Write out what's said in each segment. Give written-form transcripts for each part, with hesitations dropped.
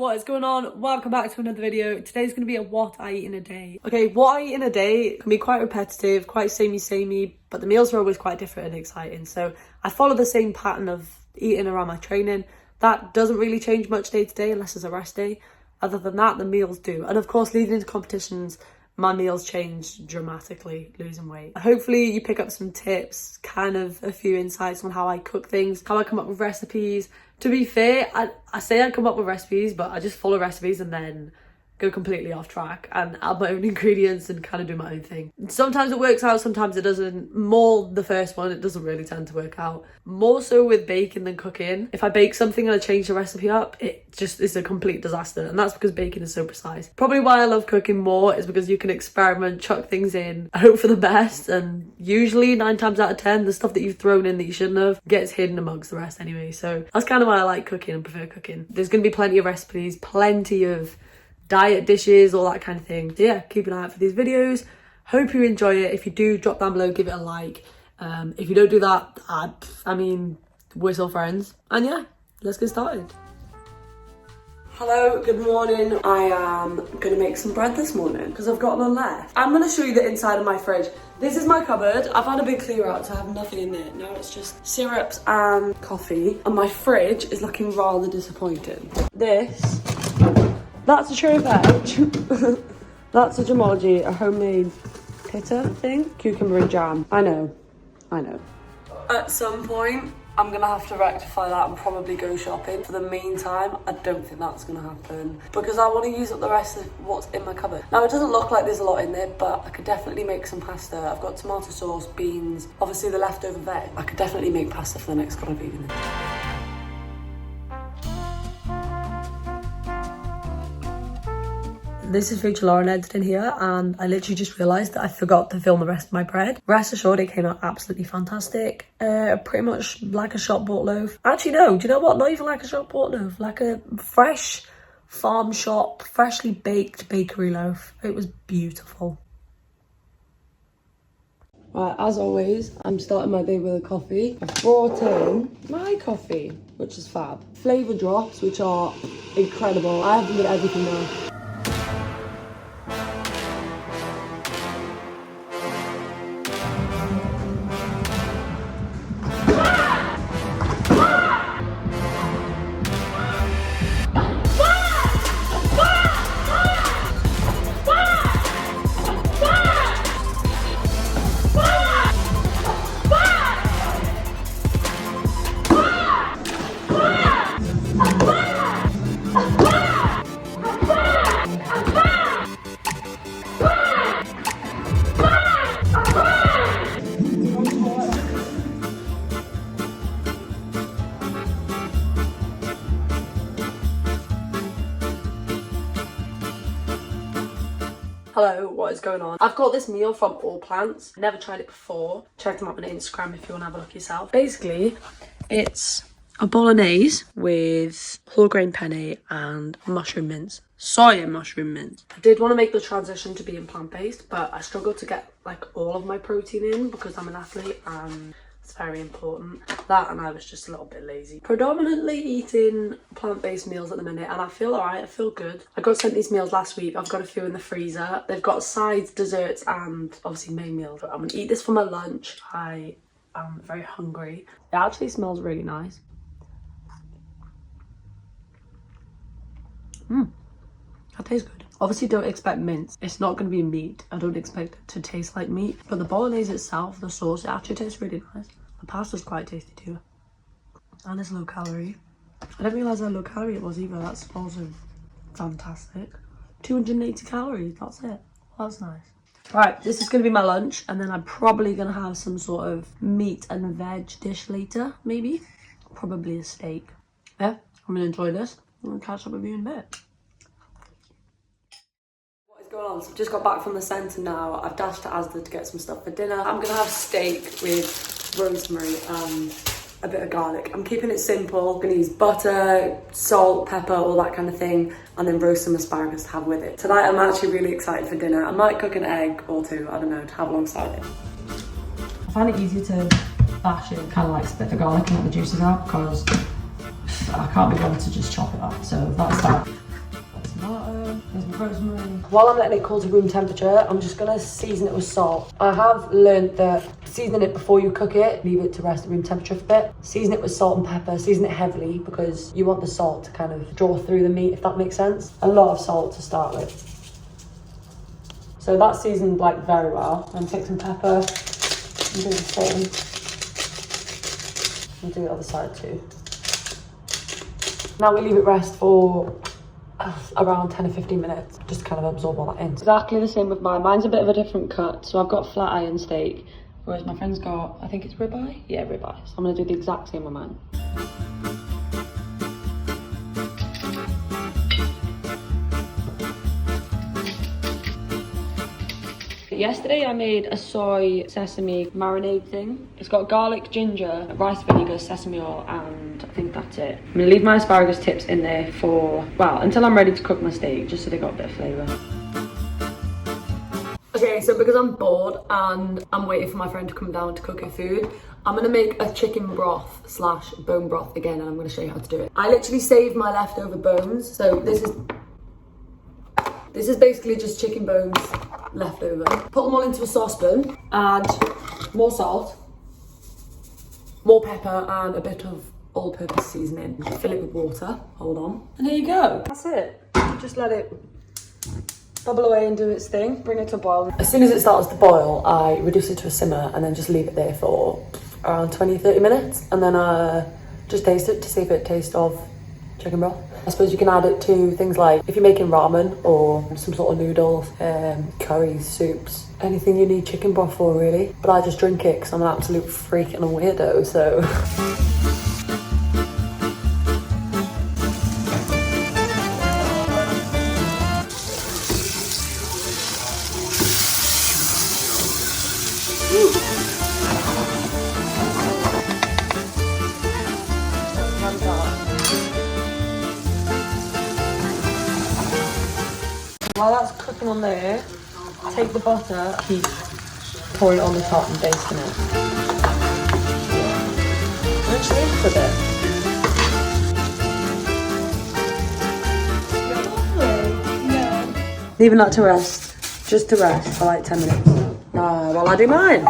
what is going on? Welcome back to another video. Today's going to be a what I eat in a day. Okay, what I eat in a day can be quite repetitive, quite samey, but the meals are always quite different and exciting. So I follow the same pattern of eating around my training. That doesn't really change much day to day unless it's a rest day. Other than that, the meals do. And of course, leading into competitions, my meals change dramatically, losing weight. Hopefully you pick up some tips, kind of a few insights on how I cook things, how I come up with recipes. To be fair, I say I come up with recipes, but I just follow recipes and then go completely off track and add my own ingredients and kind of do my own thing. Sometimes it works out, sometimes it doesn't. More the first one, it doesn't really tend to work out. More so with baking than cooking. If I bake something and I change the recipe up, it just is a complete disaster. And that's because baking is so precise. Probably why I love cooking more is because you can experiment, chuck things in, hope for the best. And usually 9 times out of 10, the stuff that you've thrown in that you shouldn't have gets hidden amongst the rest anyway. So that's kind of why I like cooking and prefer cooking. There's going to be plenty of recipes, plenty of diet dishes, all that kind of thing. So yeah, keep an eye out for these videos. Hope you enjoy it. If you do, drop down below, give it a like. If you don't do that, I mean, we're still friends. And yeah, let's get started. Hello, good morning. I am gonna make some bread this morning because I've got none left. I'm gonna show you the inside of my fridge. This is my cupboard. I've had a big clear out, so I have nothing in there. Now it's just syrups and coffee. And my fridge is looking rather disappointing. That's a tray of veg. That's a gemology, a homemade pita thing. Cucumber and jam. I know. At some point, I'm gonna have to rectify that and probably go shopping. For the meantime, I don't think that's gonna happen because I want to use up the rest of what's in my cupboard. Now, it doesn't look like there's a lot in there, but I could definitely make some pasta. I've got tomato sauce, beans, obviously the leftover veg. I could definitely make pasta for the next couple of evenings. This is Rachel Lauren editing here, and I literally just realised that I forgot to film the rest of my bread. Rest assured, it came out absolutely fantastic. Pretty much like a shop bought loaf. Actually, no, do you know what? Not even like a shop bought loaf. Like a fresh farm shop, freshly baked bakery loaf. It was beautiful. Right, as always, I'm starting my day with a coffee. I've brought in my coffee, which is fab. Flavour drops, which are incredible. I have them with everything now. Hello, what is going on? I've got this meal from All Plants. Never tried it before. Check them out on Instagram if you want to have a look yourself. Basically, it's a bolognese with whole grain penne and mushroom mince. Soya mushroom mince. I did want to make the transition to being plant-based, but I struggled to get like all of my protein in because I'm an athlete and it's very important. That, and I was just a little bit lazy. Predominantly eating plant-based meals at the minute, and I feel alright, I feel good. I got sent these meals last week. I've got a few in the freezer. They've got sides, desserts, and obviously main meals. I'm gonna eat this for my lunch. I am very hungry. It actually smells really nice. That tastes good. Obviously don't expect mince. It's not going to be meat. I don't expect it to taste like meat. But the bolognese itself, the sauce, it actually tastes really nice. The pasta's quite tasty too. And it's low calorie. I didn't realise how low calorie it was either. That's also fantastic. 280 calories, that's it. Well, that's nice. Right, this is going to be my lunch. And then I'm probably going to have some sort of meat and veg dish later, maybe. Probably a steak. Yeah, I'm going to enjoy this. I'm going to catch up with you in a bit. Going on, so I've just got back from the centre now. I've dashed to Asda to get some stuff for dinner. I'm gonna have steak with rosemary and a bit of garlic. I'm keeping it simple. I'm gonna use butter, salt, pepper, all that kind of thing, and then roast some asparagus to have with it. Tonight I'm actually really excited for dinner. I might cook an egg or two, I don't know, to have alongside it. I find it easier to bash it, kind of like split the garlic and let the juices out, because I can't be bothered to just chop it up. So that's that. tomato, there's my rosemary. While I'm letting it cool to room temperature, I'm just gonna season it with salt. I have learned that seasoning it before you cook it, leave it to rest at room temperature for a bit. Season it with salt and pepper, season it heavily because you want the salt to kind of draw through the meat, if that makes sense. A lot of salt to start with. So that's seasoned like very well. And take some pepper and do the same. And do the other side too. Now we leave it rest for around 10 or 15 minutes, just to kind of absorb all that in. Exactly the same with mine. Mine's a bit of a different cut, so I've got flat iron steak, whereas my friend's got, I think it's ribeye? Yeah, ribeye. So I'm gonna do the exact same with mine. Yesterday I made a soy sesame marinade thing. It's got garlic, ginger, rice vinegar, sesame oil, and I think that's it. I'm gonna leave my asparagus tips in there for, well, until I'm ready to cook my steak, just so they got a bit of flavour. Okay, so because I'm bored and I'm waiting for my friend to come down to cook her food, I'm gonna make a chicken broth slash bone broth again, and I'm gonna show you how to do it. I literally saved my leftover bones, so this is basically just chicken bones left over. Put them all into a saucepan, add more salt, more pepper, and a bit of all-purpose seasoning. Fill it with water, hold on. And here you go, that's it. Just let it bubble away and do its thing, bring it to a boil. As soon as it starts to boil, I reduce it to a simmer and then just leave it there for around 20-30 minutes. And then just taste it to see if it tastes of chicken broth. I suppose you can add it to things like if you're making ramen or some sort of noodles, curries, soups, anything you need chicken broth for really. But I just drink it because I'm an absolute freak and a weirdo, so. While that's cooking on there, take the butter, keep pouring it on the top and basting it. And just leave it for a bit. Leaving that to rest, just to rest for like 10 minutes. While I do mine.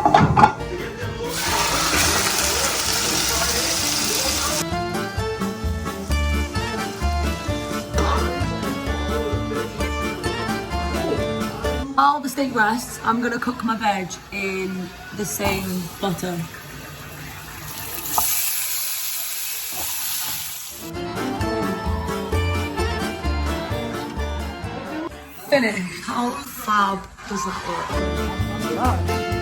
While the steak rests, I'm gonna cook my veg in the same butter. Finished. How fab does that look?